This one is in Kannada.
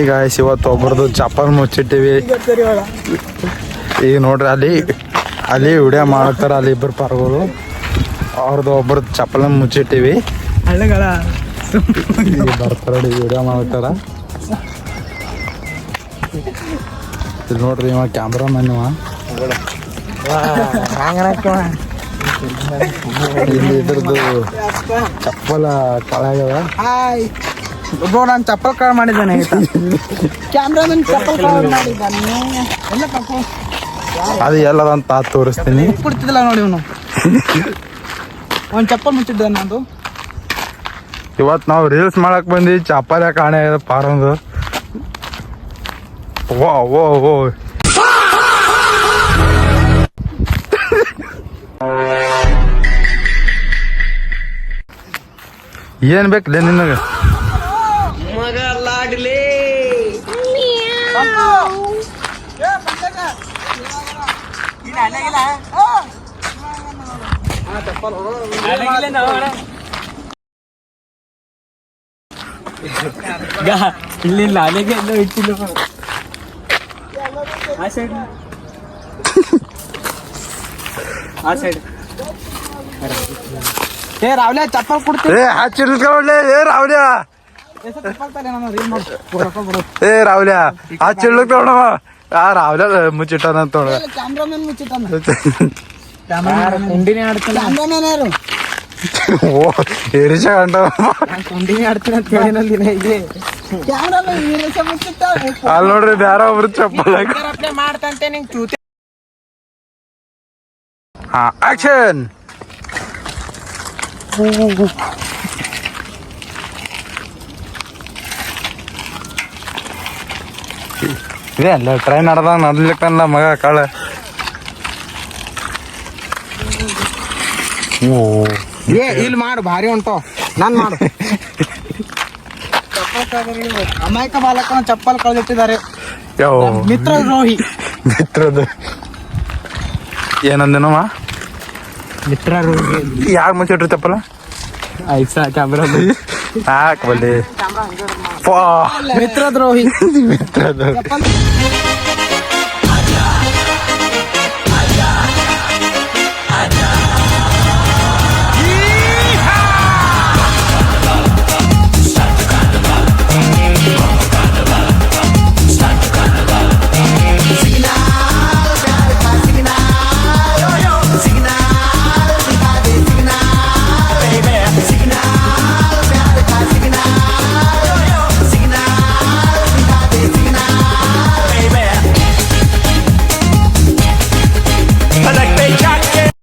ಈಗ ಇವತ್ತು ಒಬ್ಬರದು ಚಪ್ಪಲ್ ಮುಚ್ಚಿಟ್ಟಿವಿ. ಈಗ ನೋಡ್ರಿ ಅಲ್ಲಿ ವಿಡಿಯೋ ಮಾಡ್ತಾರ, ಅಲ್ಲಿ ಇಬ್ಬರು ಪಾರ್ಗಳು ಅವ್ರದ್ದು ಒಬ್ಬರದ್ದು ಚಪ್ಪಲ ಮುಚ್ಚಿಟ್ಟಿವಿ. ಬರ್ತಾರ ವಿಡಿಯೋ ಮಾಡ್ತಾರ. ಇಲ್ಲಿ ನೋಡ್ರಿ ಇವ ಕ್ಯಾಮ್ರಾಮನ್ ಇಲ್ಲಿ ಇದ್ರದ್ದು ಚಪ್ಪಲ ಕಳಾಗ್ಯವ. ನಾನು ಚಪ್ಪಲ್ ಕಳ ಮಾಡಿದ್ದಾನೆ. ಕ್ಯಾಮ್ರಾಮನ್ ಚಪ್ಪಲ್ ಕಳ ಮಾಡಿದ್ದಾನೆ. ಅದು ಎಲ್ಲದಂತ ತೋರಿಸ್ತೀನಿ. ಕೊಡ್ತಿದ್ದಿಲ್ಲ ನೋಡಿ ಇವನು ಒಂದು ಚಪ್ಪಲ್ ಮುಚ್ಚಿದ್ದ ನಂದು. ಇವತ್ತು ನಾವು ರೀಲ್ಸ್ ಮಾಡಕ್ ಬಂದಿ ಚಪ್ಪಲ ಕಾಣೆ ಪಾರಂದು. ಓ ಓ ಓ ಏನ್ ಬೇಕಲೇ ನಿನಗ? ಮಗ ಲಾಡ್ಲಿ ಇಲ್ಲಿ ನಾಲೆಗೆ ಎಲ್ಲ ಇಟ್ಟಿಲ್ಲ. ಆ ಸೈಡ್ ಏ ರಾವ್ಲೆ ಚಪ್ಪಲ್ ಕೊಡ್ತೀನಿ. ರಾವ್ಲ್ಯ ಏ ರಾವ್ಲ್ಯ ಆ ಚಿಳ್ಳು ತಗೊಳವ. ಆ ರಾವ್ಲ್ಯ ಮುಚ್ಚಿಟ್ಟಾನ ಅಂತ ಕ್ಯಾಮ್ರಾಮನ್ ಮುಚ್ಚಿಟ್ಟಾನ. ಕುಂಡಿನೇ ಆಡ್ತಾನೆ. ಕ್ಯಾಮ್ರಾಮನ್ ಯಾರು? ಓ ಏರಿಸ ಗಂಟ ಕುಂಡಿನೇ ಆಡ್ತೀನಿ ಅಂತ ಹೇಳಿನಲ್ಲಿ ಇದೆ. ಕ್ಯಾಮ್ರಾಮನ್ ಏರಿಸ ಮುಚ್ಚಿಟ್ಟ. ಅಲ್ಲಿ ನೋಡ್ರಿ ಯಾರೋ ಒಬ್ರು ಚಪ್ಪಲ್ ಮಾಡ್ತಂತೆ ನಿಂಗೆ ಚೂತಿ. ಹಾ ಆಕ್ಷನ್. ಇದೆ ಅಲ್ಲ ಟ್ರೈನ್ ನಡ್ದಂಗ ನಡ್ಲಿಕ್ಕಲ್ಲ ಮಗ ಕಾಳ. ಓ ಏ ಇಲ್ಲಿ ಮಾಡು ಭಾರಿ ಉಂಟು. ನಾನು ಮಾಡು. ಅಮಾಯಕ ಬಾಲಕನ ಚಪ್ಪಲ್ ಕಳೆದಿಟ್ಟಿದ್ದಾರೆ. ಮಿತ್ರ ದ್ರೋಹಿ. ಮಿತ್ರದು ಏನಂದೇನಮ್ಮ? ಮಿತ್ರ ದ್ರೋಹಿ ಯಾಕೆ ಮುಚ್ಚಿಟ್ರಿ ಚಪ್ಪಲ? ಐಸಾ ಕ್ಯಾಮ್ರಾ ಹಾಕಬಲ್ಲಿ ಮಿತ್ರ ದ್ರೋಹಿ. ಮಿತ್ರದು